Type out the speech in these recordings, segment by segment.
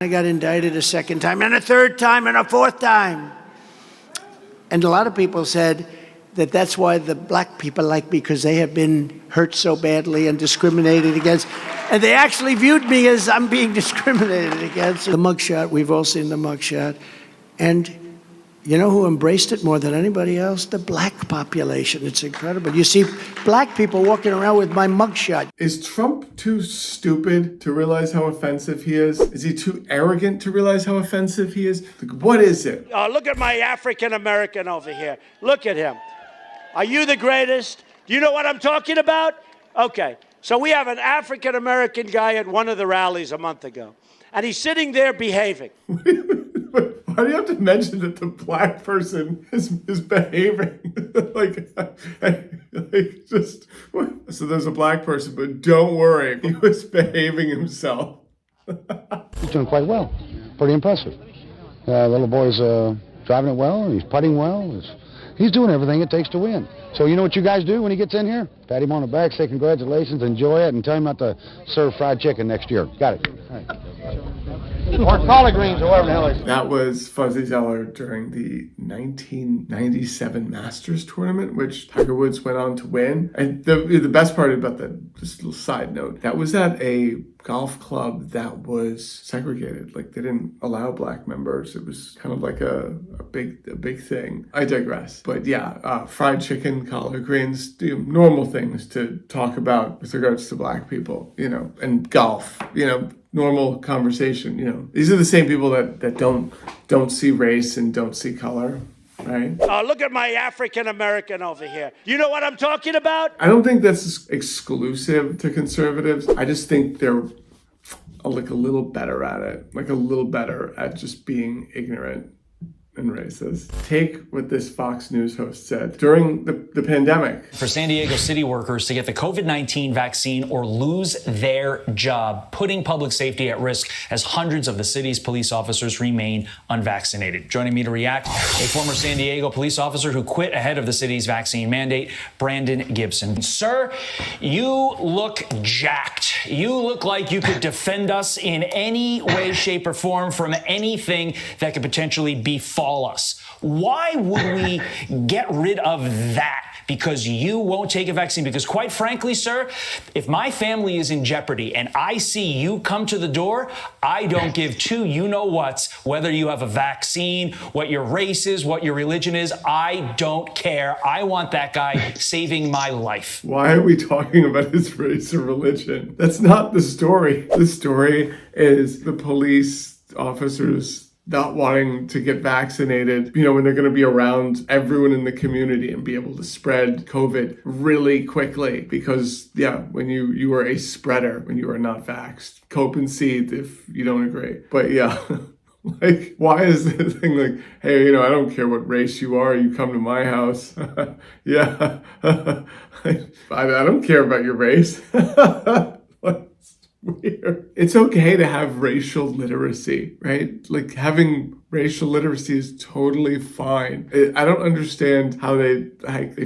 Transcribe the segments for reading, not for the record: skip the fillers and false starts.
I got indicted a second time, and a third time, and a fourth time. And a lot of people said that that's why the black people like me, because they have been hurt so badly and discriminated against. And they actually viewed me as I'm being discriminated against. The mugshot, we've all seen the mugshot. And you know who embraced it more than anybody else? The black population. It's incredible. You see black people walking around with my mugshot. Is Trump too stupid to realize how offensive he is? Is he too arrogant to realize how offensive he is? Like, what is it? Look at my African American over here. Look at him. Are you the greatest? Do you know what I'm talking about? Okay. So we have an African American guy at one of the rallies a month ago, and he's sitting there behaving. Why do you have to mention that the black person is behaving? So there's a black person, but don't worry, he was behaving himself. He's doing quite well. Pretty impressive. The little boy's driving it well, and he's putting well. He's doing everything it takes to win. So you know what you guys do when he gets in here? Pat him on the back, say congratulations, enjoy it, and tell him not to serve fried chicken next year. Got it. All right. Or collard greens or whatever the hell it is. That was Fuzzy Zoeller during the 1997 Masters tournament, which Tiger Woods went on to win. And the best part about that, just a little side note, that was at a golf club that was segregated. Like, they didn't allow black members. It was kind of like a big thing. I digress. But yeah, fried chicken, collard greens, normal things to talk about with regards to black people, and golf, normal conversation, These are the same people that don't see race and don't see color, right? Look at my African American over here. Do you know what I'm talking about? I don't think that's exclusive to conservatives. I just think they're like a little better at it, like a little better at just being ignorant and racist. Take what this Fox News host said during the pandemic. For San Diego city workers to get the COVID-19 vaccine or lose their job, putting public safety at risk as hundreds of the city's police officers remain unvaccinated. Joining me to react, a former San Diego police officer who quit ahead of the city's vaccine mandate, Brandon Gibson. Sir, you look jacked. You look like you could defend us in any way, shape, or form from anything that could potentially befall us. Why would we get rid of that? Because you won't take a vaccine? Because quite frankly, sir, if my family is in jeopardy and I see you come to the door, I don't give two you-know-whats whether you have a vaccine, what your race is, what your religion is. I don't care. I want that guy saving my life. Why are we talking about his race or religion? That's not the story. The story is the police officers not wanting to get vaccinated, when they're going to be around everyone in the community and be able to spread COVID really quickly. Because, when you are a spreader, when you are not vaxxed, cope and seethe if you don't agree. But like, why is the thing like, hey, I don't care what race you are, you come to my house. Yeah. I don't care about your race. Weird. It's okay to have racial literacy, right? Like, having racial literacy is totally fine. I don't understand how they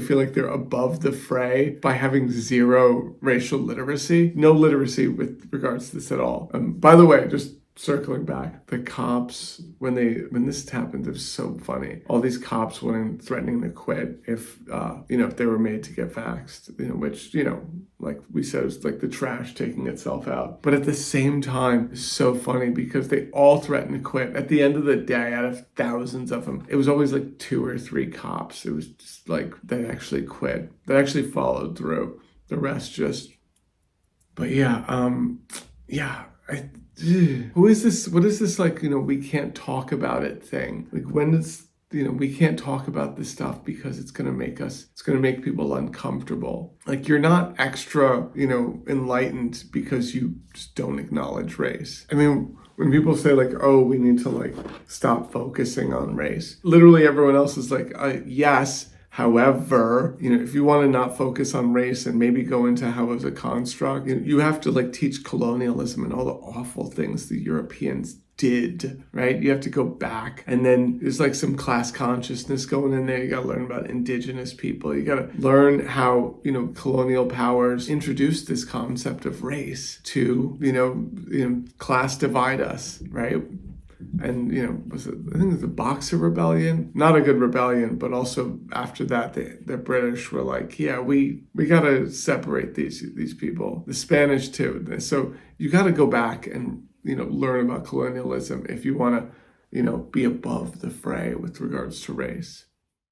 feel like they're above the fray by having zero racial literacy. No literacy with regards to this at all. By the way, just circling back, the cops, when this happened, it was so funny. All these cops went in threatening to quit if they were made to get vaxxed, which, like we said, it's like the trash taking itself out. But at the same time, it's so funny because they all threatened to quit. At the end of the day, out of thousands of them, it was always like 2 or 3 cops. It was just like, that actually quit, that actually followed through. The rest just, but who is this? What is this, like, we can't talk about it thing? Like, when is, we can't talk about this stuff because it's going to make people uncomfortable. Like, you're not extra, enlightened because you just don't acknowledge race. I mean, when people say like, oh, we need to like stop focusing on race, literally everyone else is like, yes. However, if you want to not focus on race and maybe go into how it's a construct, you have to like teach colonialism and all the awful things the Europeans did, right? You have to go back. And then there's like some class consciousness going in there. You got to learn about indigenous people. You got to learn how, colonial powers introduced this concept of race to, class divide us, right? And, I think it was the Boxer Rebellion, not a good rebellion, but also after that, the British were like, yeah, we got to separate these people, the Spanish too. So you got to go back and, learn about colonialism if you want to, be above the fray with regards to race.